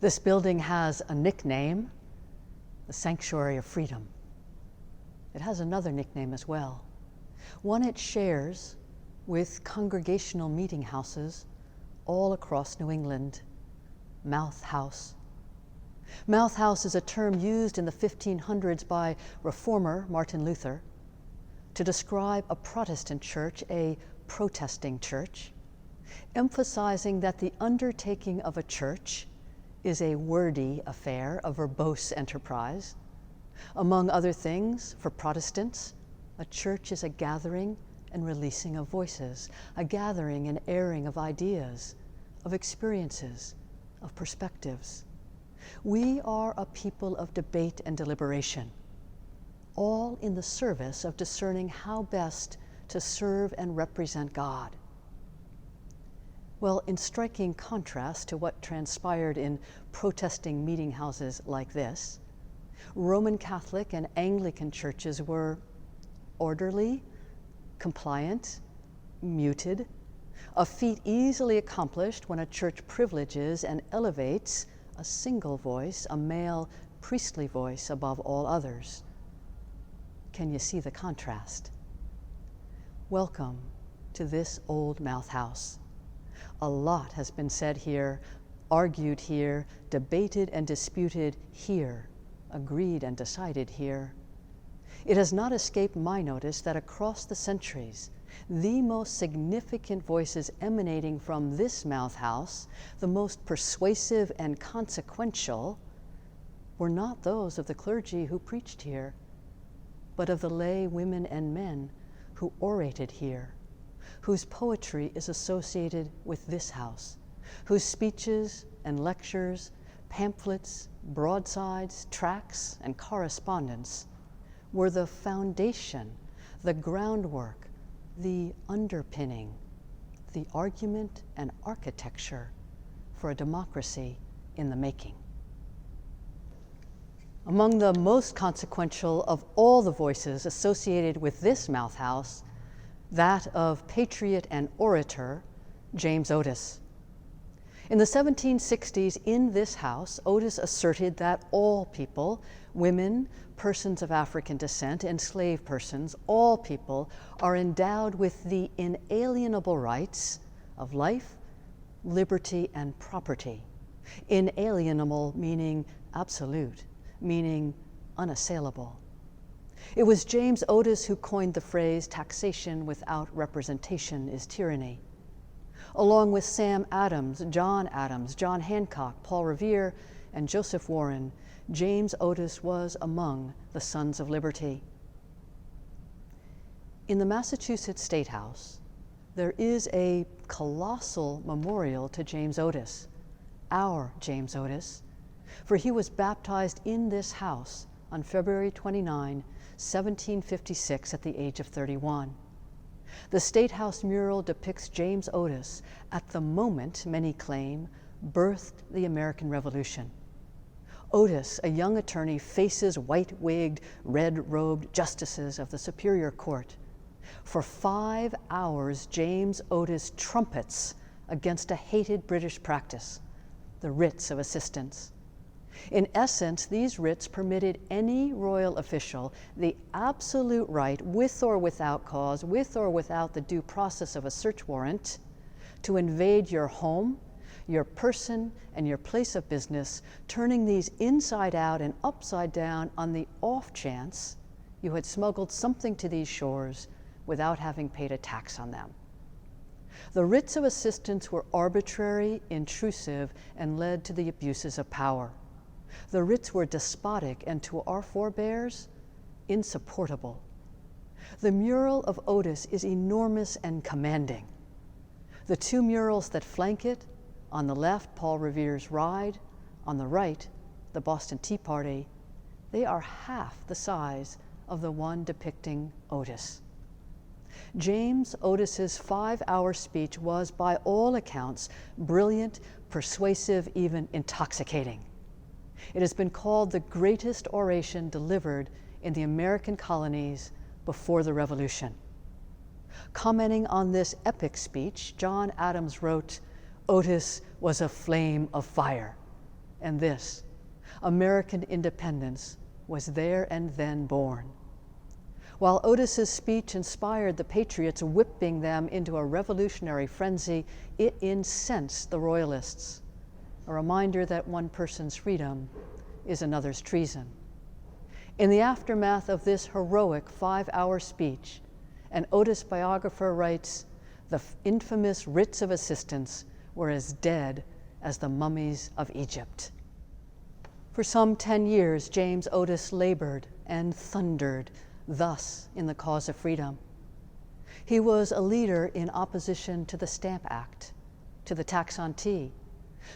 This building has a nickname, the Sanctuary of Freedom. It has another nickname as well, one it shares with congregational meeting houses all across New England, Mouth House. Mouth House is a term used in the 1500s by reformer Martin Luther to describe a Protestant church, a protesting church, emphasizing that the undertaking of a church is a wordy affair, a verbose enterprise. Among other things, for Protestants, a church is a gathering and releasing of voices, a gathering and airing of ideas, of experiences, of perspectives. We are a people of debate and deliberation, all in the service of discerning how best to serve and represent God. Well, in striking contrast to what transpired in protesting meeting houses like this, Roman Catholic and Anglican churches were orderly, compliant, muted, a feat easily accomplished when a church privileges and elevates a single voice, a male priestly voice above all others. Can you see the contrast? Welcome to this old Mouth House. A lot has been said here, argued here, debated and disputed here, agreed and decided here. It has not escaped my notice that across the centuries, the most significant voices emanating from this Mouth House, the most persuasive and consequential, were not those of the clergy who preached here, but of the lay women and men who orated here, whose poetry is associated with this house, whose speeches and lectures, pamphlets, broadsides, tracts, and correspondence were the foundation, the groundwork, the underpinning, the argument and architecture for a democracy in the making. Among the most consequential of all the voices associated with this Mouth House, that of patriot and orator James Otis. In the 1760s, in this house, Otis asserted that all people, women, persons of African descent, enslaved persons, all people are endowed with the inalienable rights of life, liberty, and property. Inalienable meaning absolute, meaning unassailable. It was James Otis who coined the phrase, "Taxation without representation is tyranny." Along with Sam Adams, John Hancock, Paul Revere, and Joseph Warren, James Otis was among the Sons of Liberty. In the Massachusetts State House, there is a colossal memorial to James Otis, our James Otis, for he was baptized in this house on February 29, 1756, at the age of 31. The State House mural depicts James Otis at the moment, many claim, birthed the American Revolution. Otis, a young attorney, faces white-wigged, red-robed justices of the Superior Court. For 5 hours, James Otis trumpets against a hated British practice, the writs of assistance. In essence, these writs permitted any royal official the absolute right, with or without cause, with or without the due process of a search warrant, to invade your home, your person, and your place of business, turning these inside out and upside down on the off chance you had smuggled something to these shores without having paid a tax on them. The writs of assistance were arbitrary, intrusive, and led to the abuses of power. The writs were despotic and, to our forebears, insupportable. The mural of Otis is enormous and commanding. The two murals that flank it, on the left, Paul Revere's Ride, on the right, the Boston Tea Party, they are half the size of the one depicting Otis. James Otis's 5-hour speech was, by all accounts, brilliant, persuasive, even intoxicating. It has been called the greatest oration delivered in the American colonies before the Revolution. Commenting on this epic speech, John Adams wrote, "Otis was a flame of fire." And this, American independence, was there and then born. While Otis's speech inspired the patriots, whipping them into a revolutionary frenzy, it incensed the royalists, a reminder that one person's freedom is another's treason. In the aftermath of this heroic 5-hour speech, an Otis biographer writes, "The infamous writs of assistance were as dead as the mummies of Egypt." For some 10 years, James Otis labored and thundered thus in the cause of freedom. He was a leader in opposition to the Stamp Act, to the tax on tea,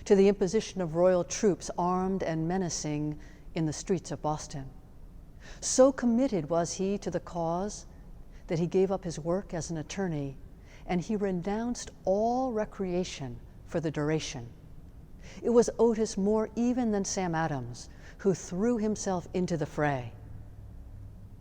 to the imposition of royal troops armed and menacing in the streets of Boston. So committed was he to the cause that he gave up his work as an attorney, and he renounced all recreation for the duration. It was Otis more even than Sam Adams who threw himself into the fray.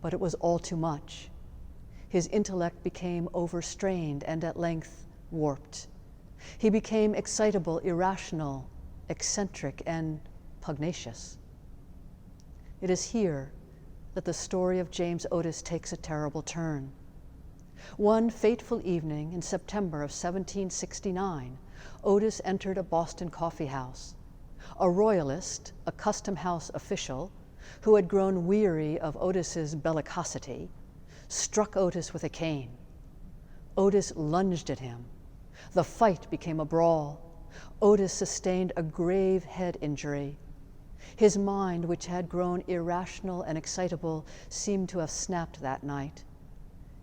But it was all too much. His intellect became overstrained and at length warped. He became excitable, irrational, eccentric, and pugnacious. It is here that the story of James Otis takes a terrible turn. One fateful evening in September of 1769, Otis entered a Boston coffee house. A royalist, a custom house official, who had grown weary of Otis's bellicosity, struck Otis with a cane. Otis lunged at him. The fight became a brawl. Otis sustained a grave head injury. His mind, which had grown irrational and excitable, seemed to have snapped that night.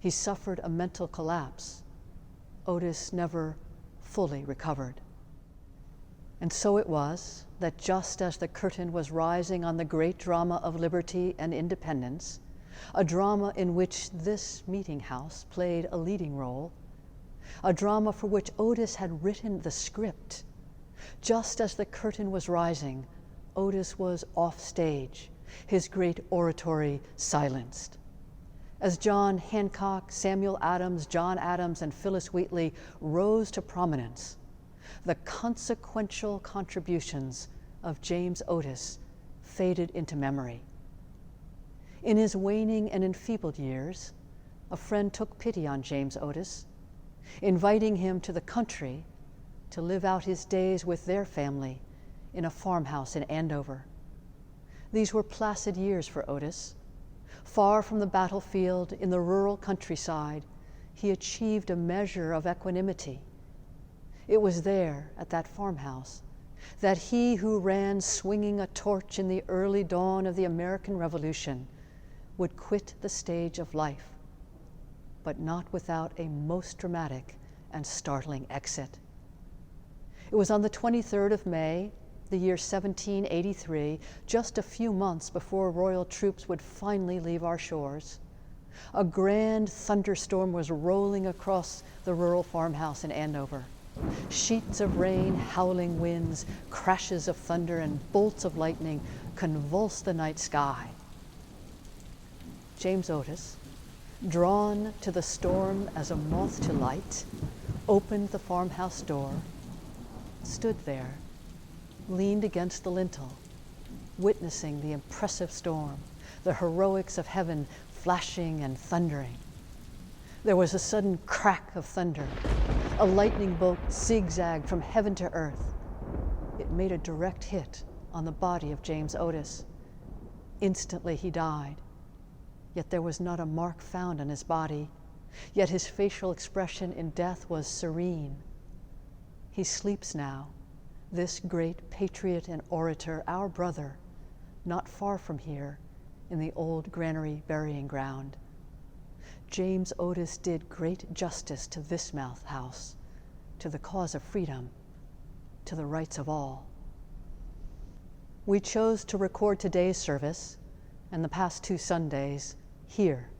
He suffered a mental collapse. Otis never fully recovered. And so it was that just as the curtain was rising on the great drama of liberty and independence, a drama in which this meeting house played a leading role, a drama for which Otis had written the script, just as the curtain was rising, Otis was off stage, his great oratory silenced. As John Hancock, Samuel Adams, John Adams, and Phyllis Wheatley rose to prominence, the consequential contributions of James Otis faded into memory. In his waning and enfeebled years, a friend took pity on James Otis, inviting him to the country to live out his days with their family in a farmhouse in Andover. These were placid years for Otis. Far from the battlefield, in the rural countryside, he achieved a measure of equanimity. It was there, at that farmhouse, that he who ran swinging a torch in the early dawn of the American Revolution would quit the stage of life, but not without a most dramatic and startling exit. It was on the 23rd of May, the year 1783, just a few months before royal troops would finally leave our shores. A grand thunderstorm was rolling across the rural farmhouse in Andover. Sheets of rain, howling winds, crashes of thunder, and bolts of lightning convulsed the night sky. James Otis, drawn to the storm as a moth to light, opened the farmhouse door, stood there, leaned against the lintel, witnessing the impressive storm, the heroics of heaven flashing and thundering. There was a sudden crack of thunder. A lightning bolt zigzagged from heaven to earth. It made a direct hit on the body of James Otis. Instantly he died. Yet there was not a mark found on his body. Yet his facial expression in death was serene. He sleeps now, this great patriot and orator, our brother, not far from here in the old granary burying ground. James Otis did great justice to this mouth house, to the cause of freedom, to the rights of all. We chose to record today's service and the past 2 Sundays here,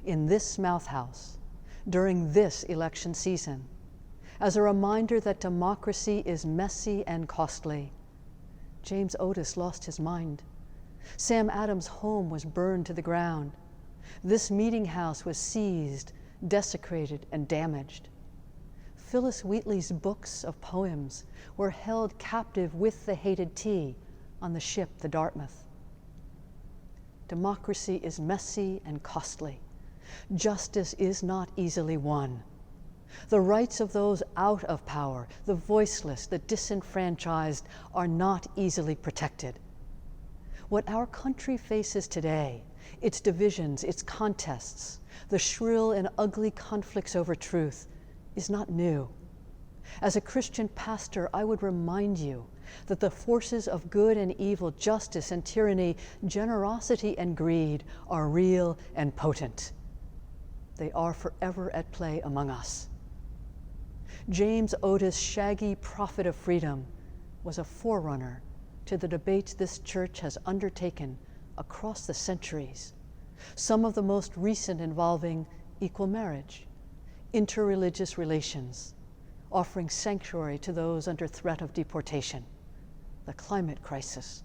in this mouth house, during this election season, as a reminder that democracy is messy and costly. James Otis lost his mind. Sam Adams' home was burned to the ground. This meeting house was seized, desecrated, and damaged. Phyllis Wheatley's books of poems were held captive with the hated tea on the ship the Dartmouth. Democracy is messy and costly. Justice is not easily won. The rights of those out of power, the voiceless, the disenfranchised, are not easily protected. What our country faces today, its divisions, its contests, the shrill and ugly conflicts over truth, is not new. As a Christian pastor, I would remind you that the forces of good and evil, justice and tyranny, generosity and greed are real and potent. They are forever at play among us. James Otis, shaggy prophet of freedom, was a forerunner to the debates this church has undertaken across the centuries, some of the most recent involving equal marriage, interreligious relations, offering sanctuary to those under threat of deportation, the climate crisis,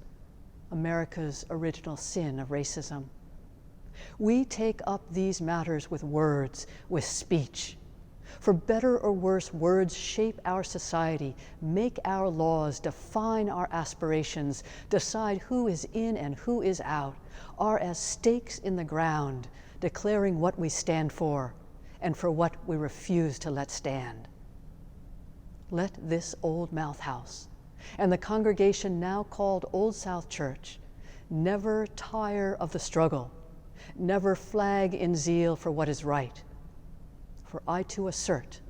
America's original sin of racism. We take up these matters with words, with speech. For better or worse, words shape our society, make our laws, define our aspirations, decide who is in and who is out, are as stakes in the ground, declaring what we stand for and for what we refuse to let stand. Let this Old Mouth House and the congregation now called Old South Church never tire of the struggle, never flag in zeal for what is right. For I too assert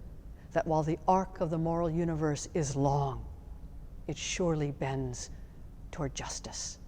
that while the arc of the moral universe is long, it surely bends toward justice.